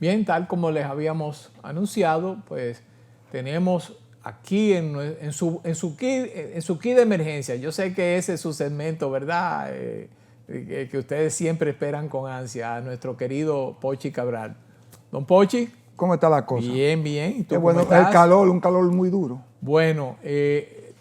Bien, tal como les habíamos anunciado, pues tenemos aquí en su kit de emergencia. Yo sé que ese es su segmento, ¿verdad? Que ustedes siempre esperan con ansia a nuestro querido Pochi Cabral. Don Pochi. ¿Cómo está la cosa? Bien, bien. ¿Y tú cómo bueno, estás? El calor, un calor muy duro. Bueno,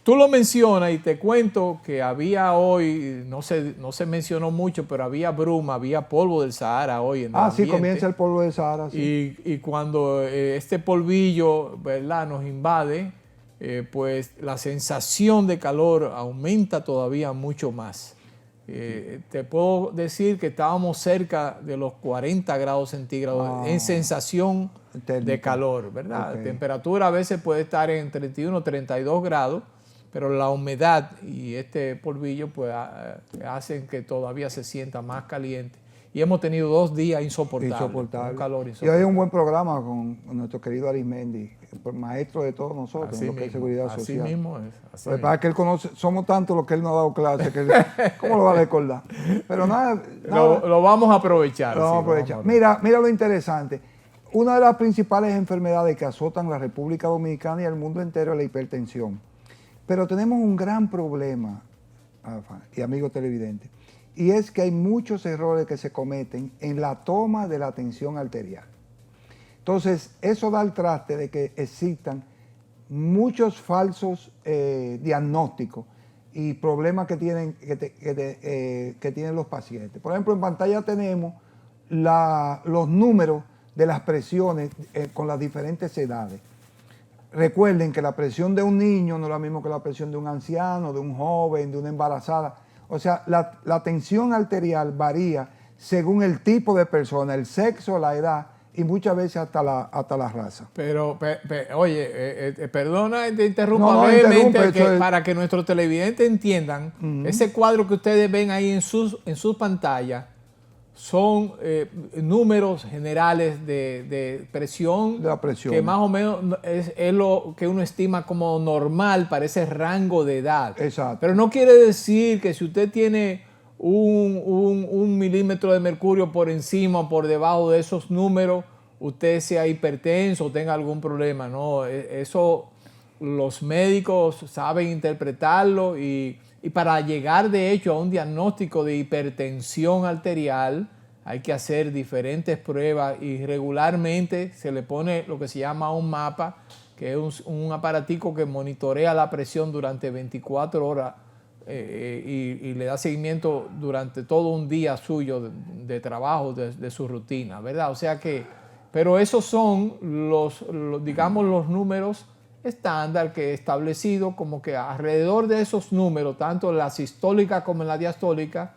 tú lo mencionas y te cuento que había hoy, no se mencionó mucho, pero había bruma, había polvo del Sahara hoy en el ambiente. Sí, comienza el polvo del Sahara, sí. Y cuando este polvillo, ¿verdad?, nos invade, pues la sensación de calor aumenta todavía mucho más. Te puedo decir que estábamos cerca de los 40 grados centígrados en sensación de calor, ¿verdad? La temperatura a veces puede estar en 31, 32 grados, pero la humedad y este polvillo pues hacen que todavía se sienta más caliente. Y hemos tenido 2 días insoportables. Un calor insoportable. Y hoy hay un buen programa con nuestro querido Arismendi, el maestro de todos nosotros, así en lo que mismo, es seguridad social. Así mismo es. Lo que pasa es que él conoce, somos tantos los que él no ha dado clase, que él, ¿cómo lo va a recordar? Pero nada. Lo vamos a aprovechar. Lo vamos a aprovechar. Mira lo interesante. Una de las principales enfermedades que azotan la República Dominicana y el mundo entero es la hipertensión. Pero tenemos un gran problema, y amigos televidentes, y es que hay muchos errores que se cometen en la toma de la tensión arterial. Entonces, eso da el traste de que existan muchos falsos diagnósticos y problemas que tienen, que tienen los pacientes. Por ejemplo, en pantalla tenemos los números de las presiones con las diferentes edades. Recuerden que la presión de un niño no es lo mismo que la presión de un anciano, de un joven, de una embarazada. O sea, la tensión arterial varía según el tipo de persona, el sexo, la edad y muchas veces hasta la raza. Pero oye, perdona, te interrumpo brevemente para que nuestros televidentes entiendan. Ese cuadro que ustedes ven ahí en sus pantallas son números generales de presión, que más o menos es lo que uno estima como normal para ese rango de edad. Exacto. Pero no quiere decir que si usted tiene un milímetro de mercurio por encima o por debajo de esos números, usted sea hipertenso o tenga algún problema. No, eso los médicos saben interpretarlo y para llegar de hecho a un diagnóstico de hipertensión arterial hay que hacer diferentes pruebas y regularmente se le pone lo que se llama un mapa, que es un aparatico que monitorea la presión durante 24 horas y le da seguimiento durante todo un día suyo de trabajo, de su rutina, ¿verdad? O sea que, pero esos son digamos, los números estándar que he establecido, como que alrededor de esos números, tanto en la sistólica como en la diastólica,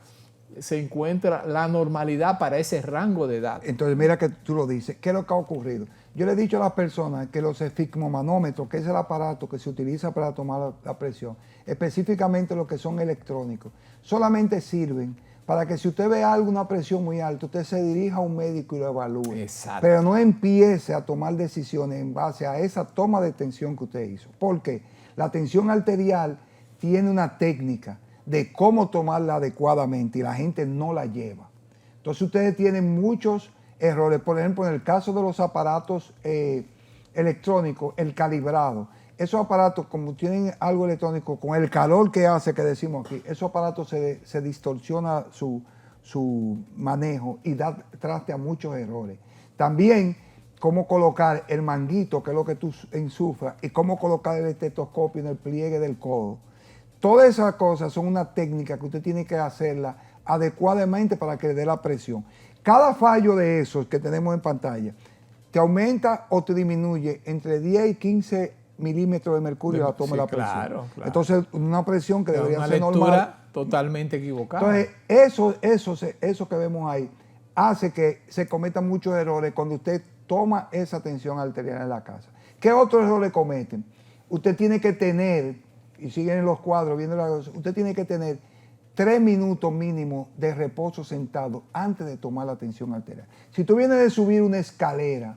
se encuentra la normalidad para ese rango de edad. Entonces, mira que tú lo dices. ¿Qué es lo que ha ocurrido? Yo le he dicho a las personas que los esfigmomanómetros, que es el aparato que se utiliza para tomar la presión, específicamente los que son electrónicos, solamente sirven para que si usted ve alguna presión muy alta, usted se dirija a un médico y lo evalúe. Exacto. Pero no empiece a tomar decisiones en base a esa toma de tensión que usted hizo. ¿Por qué? La tensión arterial tiene una técnica de cómo tomarla adecuadamente y la gente no la lleva. Entonces ustedes tienen muchos errores. Por ejemplo, en el caso de los aparatos electrónicos, el calibrado. Esos aparatos, como tienen algo electrónico, con el calor que hace, que decimos aquí, esos aparatos se distorsiona su manejo y da traste a muchos errores. También cómo colocar el manguito, que es lo que tú ensufras, y cómo colocar el estetoscopio en el pliegue del codo. Todas esas cosas son una técnica que usted tiene que hacerla adecuadamente para que le dé la presión. Cada fallo de esos que tenemos en pantalla te aumenta o te disminuye entre 10 y 15 milímetros de mercurio la toma de la presión. Claro. Entonces, una presión que debería ser normal. Una lectura totalmente equivocada. Entonces, eso que vemos ahí hace que se cometan muchos errores cuando usted toma esa tensión arterial en la casa. ¿Qué otros errores cometen? Usted tiene que tener, y siguen en los cuadros viendo la cosa, usted tiene que tener 3 minutos mínimo de reposo sentado antes de tomar la tensión arterial. Si tú vienes de subir una escalera,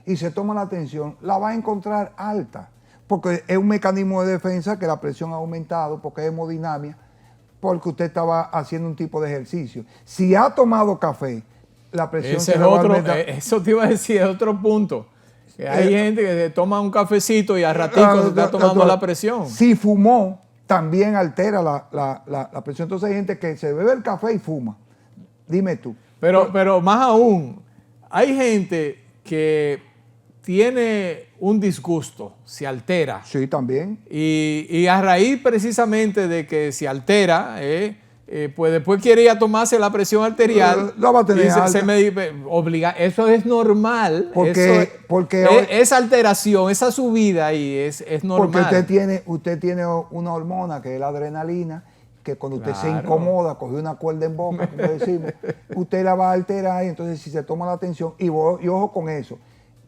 y se toma la tensión, la va a encontrar alta, porque es un mecanismo de defensa que la presión ha aumentado, porque es hemodinamia, porque usted estaba haciendo un tipo de ejercicio. Si ha tomado café, la presión Ese es otro, eso te iba a decir, es otro punto. Que hay gente que se toma un cafecito y al ratico se está tomando la presión. Si fumó, también altera la presión. Entonces hay gente que se bebe el café y fuma. Dime tú. Pero más aún, hay gente que tiene un disgusto, se altera. Sí, también. Y a raíz precisamente de que se altera, pues después quiere ir a tomarse la presión arterial. No va a tener obliga. Eso es normal. Porque esa alteración, esa subida ahí es normal. Porque usted tiene una hormona que es la adrenalina, que cuando usted se incomoda, coge una cuerda en boca, como decimos, usted la va a alterar y entonces si se toma la atención, y ojo con eso,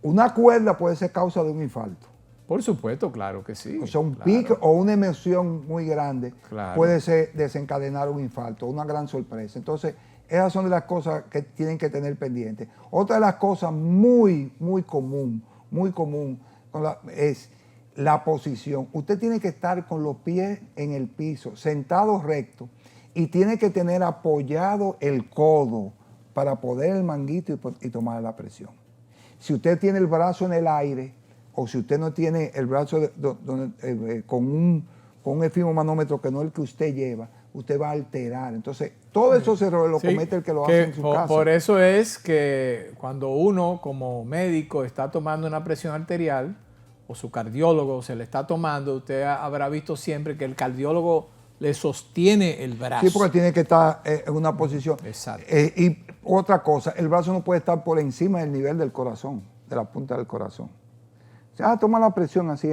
una cuerda puede ser causa de un infarto. Por supuesto, claro que sí. O sea, un pico o una emoción muy grande puede desencadenar un infarto, una gran sorpresa. Entonces, esas son de las cosas que tienen que tener pendientes. Otra de las cosas muy común es la posición. Usted tiene que estar con los pies en el piso, sentado recto, y tiene que tener apoyado el codo para poder el manguito y tomar la presión. Si usted tiene el brazo en el aire, o si usted no tiene el brazo con un efimomanómetro que no es el que usted lleva, usted va a alterar. Entonces, todos esos errores los comete el que lo hace en su casa. Por eso es que cuando uno como médico está tomando una presión arterial, o su cardiólogo se le está tomando, usted habrá visto siempre que el cardiólogo le sostiene el brazo. Sí, porque tiene que estar en una posición. Exacto. Y otra cosa, el brazo no puede estar por encima del nivel del corazón, de la punta del corazón. Toma la presión así,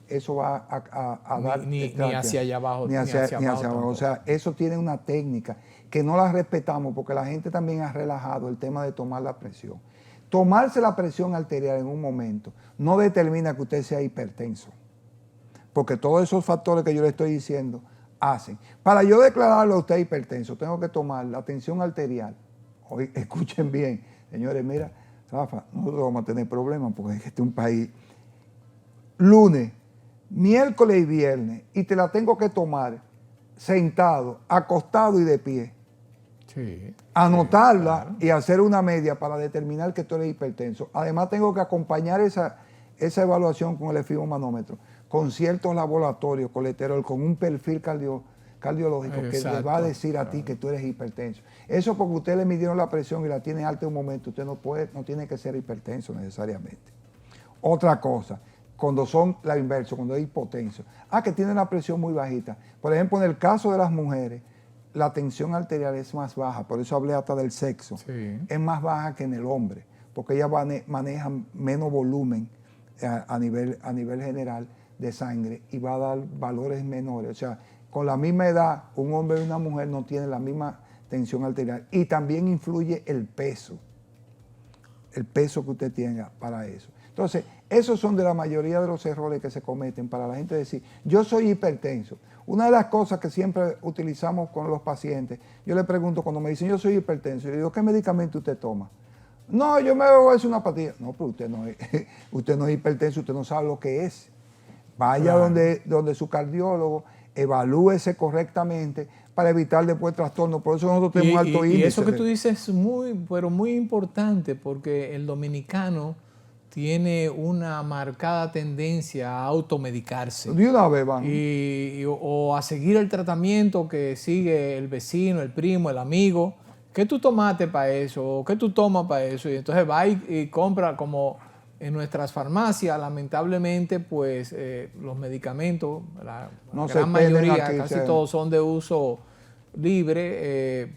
eso va a dar... Ni hacia allá abajo. Ni hacia abajo. O sea, eso tiene una técnica que no la respetamos porque la gente también ha relajado el tema de tomar la presión. Tomarse la presión arterial en un momento no determina que usted sea hipertenso. Porque todos esos factores que yo le estoy diciendo hacen. Para yo declararlo a usted hipertenso, tengo que tomar la tensión arterial. Hoy, escuchen bien, señores, mira, Rafa, nosotros vamos a tener problemas porque este es un país... Lunes, miércoles y viernes, y te la tengo que tomar sentado, acostado y de pie. Sí. Anotarla y hacer una media para determinar que tú eres hipertenso. Además, tengo que acompañar esa evaluación con el efimomanómetro, con ciertos laboratorios, colesterol, con un perfil cardiológico que le va a decir a ti que tú eres hipertenso. Eso porque usted le midieron la presión y la tiene alta en un momento, usted no tiene que ser hipertenso necesariamente. Otra cosa, cuando son la inversa, cuando es hipotenso. Que tiene la presión muy bajita. Por ejemplo, en el caso de las mujeres, la tensión arterial es más baja, por eso hablé hasta del sexo. Sí. Es más baja que en el hombre, porque ellas manejan menos volumen a nivel general de sangre y va a dar valores menores. O sea, con la misma edad, un hombre y una mujer no tienen la misma tensión arterial. Y también influye el peso que usted tenga para eso. Entonces, esos son de la mayoría de los errores que se cometen para la gente decir, yo soy hipertenso. Una de las cosas que siempre utilizamos con los pacientes, yo le pregunto cuando me dicen, yo soy hipertenso, yo digo, ¿qué medicamento usted toma? No, yo me voy a hacer una pastilla. No, pero usted no es hipertenso, usted no sabe lo que es. Vaya donde su cardiólogo, evalúese correctamente para evitar después trastornos. Por eso nosotros tenemos alto índice. Y eso que tú dices es muy importante, porque el dominicano tiene una marcada tendencia a automedicarse. De una vez van. O a seguir el tratamiento que sigue el vecino, el primo, el amigo. ¿Qué tú tomaste para eso? ¿Qué tú tomas para eso? Y entonces va y compra, como en nuestras farmacias, lamentablemente, pues los medicamentos, la gran mayoría, casi todos son de uso libre,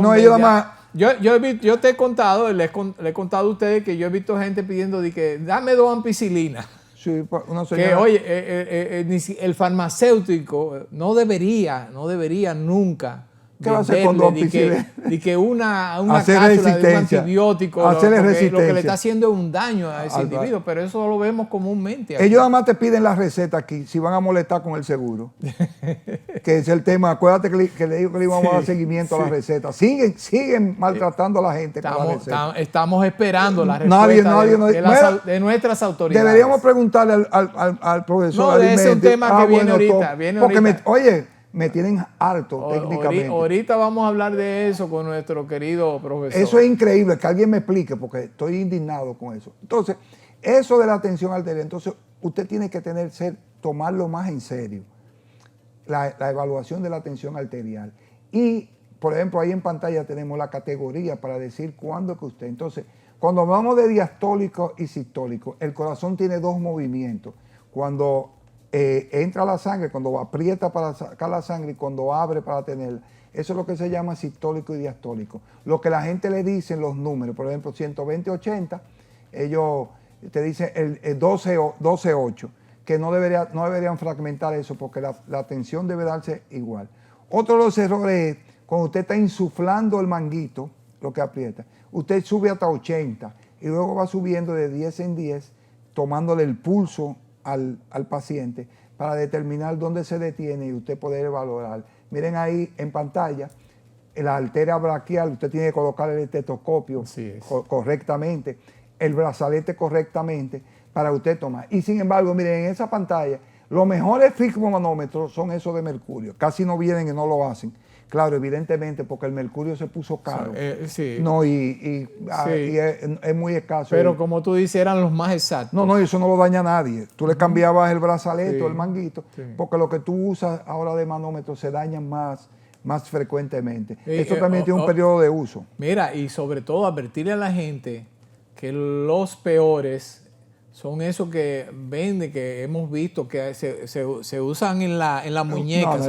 no, ellos más. Yo te he contado, le he contado a ustedes que yo he visto gente pidiendo de que dame 2 ampicilinas. Sí, una señora, que oye, el farmacéutico no debería nunca ¿qué va a hacer con 2 ampicilinas? De que una cápsula de un antibiótico lo que le está haciendo es un daño a ese individuo, pero eso lo vemos comúnmente aquí. Ellos además te piden la receta aquí, si van a molestar con el seguro. Que es el tema. Acuérdate que le digo que le íbamos a dar seguimiento a la receta. Siguen maltratando a la gente con la receta. Estamos esperando la respuesta de nuestras autoridades. Deberíamos preguntarle al profesor. No, ese es un tema que viene ahorita. Oye, me tienen harto técnicamente. Ahorita vamos a hablar de eso con nuestro querido profesor. Eso es increíble, que alguien me explique, porque estoy indignado con eso. Entonces, eso de la tensión arterial, entonces usted tiene que tomarlo más en serio, la evaluación de la tensión arterial. Y, por ejemplo, ahí en pantalla tenemos la categoría para decir cuándo es que usted. Entonces, cuando hablamos de diastólico y sistólico, el corazón tiene dos movimientos. Cuando entra la sangre, cuando aprieta para sacar la sangre y cuando abre para tenerla. Eso es lo que se llama sistólico y diastólico. Lo que la gente le dice en los números, por ejemplo, 120-80, ellos te dicen el 12-8, que no deberían fragmentar eso porque la tensión debe darse igual. Otro de los errores es cuando usted está insuflando el manguito, lo que aprieta, usted sube hasta 80 y luego va subiendo de 10 en 10, tomándole el pulso al paciente para determinar dónde se detiene y usted poder valorar. Miren ahí en pantalla, la arteria braquial, usted tiene que colocar el estetoscopio correctamente, el brazalete correctamente para usted tomar. Y sin embargo, miren, en esa pantalla, los mejores esfigmomanómetros son esos de mercurio. Casi no vienen y no lo hacen. Claro, evidentemente, porque el mercurio se puso caro. Sí. No, y es muy escaso. Pero como tú dices, eran los más exactos. No, eso no lo daña a nadie. Tú le cambiabas el brazalete o el manguito, porque lo que tú usas ahora de manómetro se dañan más frecuentemente. Esto también tiene un periodo de uso. Mira, y sobre todo advertirle a la gente que los peores son esos que venden, que hemos visto que se usan en la muñeca. No,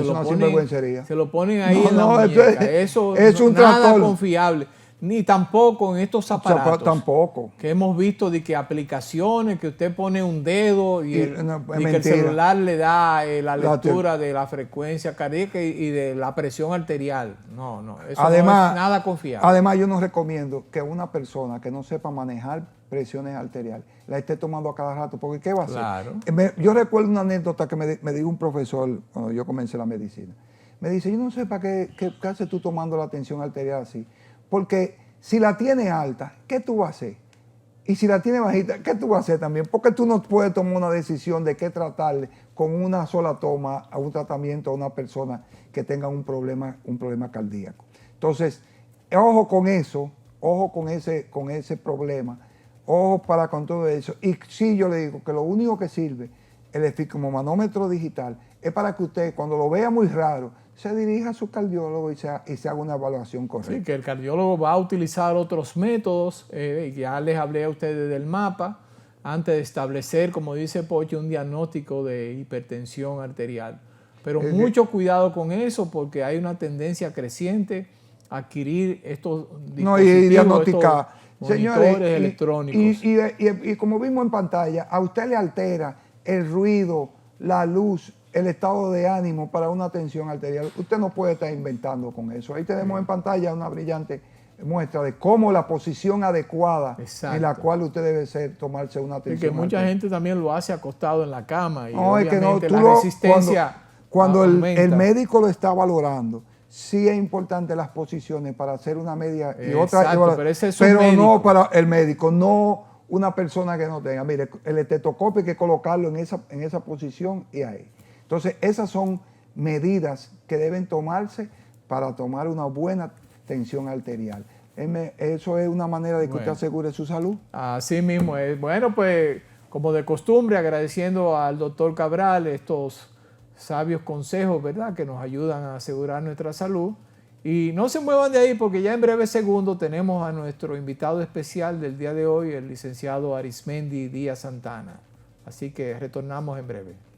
se lo ponen ahí en la muñeca. Eso es un nada tractor confiable. Ni tampoco en estos aparatos. Tampoco. Que hemos visto de que aplicaciones que usted pone un dedo y que el celular le da la lectura de la frecuencia cardíaca y de la presión arterial. No, eso además, no es nada confiable. Además, yo no recomiendo que una persona que no sepa manejar presiones arteriales la esté tomando a cada rato, porque ¿qué va a hacer? Claro. Yo recuerdo una anécdota que me dijo un profesor cuando yo comencé la medicina. Me dice, yo no sé para qué haces tú tomando la tensión arterial así. Porque si la tienes alta, ¿qué tú vas a hacer? Y si la tienes bajita, ¿qué tú vas a hacer también? Porque tú no puedes tomar una decisión de qué tratarle con una sola toma a un tratamiento a una persona que tenga un problema cardíaco. Entonces, ojo con eso, ojo con ese problema, ojo con todo eso. Y sí, yo le digo que lo único que sirve el esfigmomanómetro digital es para que usted, cuando lo vea muy raro, se dirija a su cardiólogo y se haga una evaluación correcta. Sí, que el cardiólogo va a utilizar otros métodos, ya les hablé a ustedes del mapa, antes de establecer, como dice Pocho, un diagnóstico de hipertensión arterial. Pero mucho cuidado con eso porque hay una tendencia creciente a adquirir estos dispositivos, y diagnosticar. Monitores electrónicos. Y como vimos en pantalla, a usted le altera el ruido, la luz, el estado de ánimo para una tensión arterial. Usted no puede estar inventando con eso. Ahí tenemos en pantalla una brillante muestra de cómo la posición adecuada en la cual usted debe tomarse una tensión arterial. Que mucha gente también lo hace acostado en la cama y obviamente la resistencia cuando el médico lo está valorando, sí es importante las posiciones para hacer una media y otra. Pero no para el médico, no una persona que no tenga. Mire, el estetoscopio hay que colocarlo en esa posición y ahí. Entonces, esas son medidas que deben tomarse para tomar una buena tensión arterial. Eso es una manera de que usted asegure su salud. Así mismo es. Bueno, pues, como de costumbre, agradeciendo al doctor Cabral estos sabios consejos, ¿verdad?, que nos ayudan a asegurar nuestra salud. Y no se muevan de ahí porque ya en breve segundo tenemos a nuestro invitado especial del día de hoy, el licenciado Arismendi Díaz Santana. Así que retornamos en breve.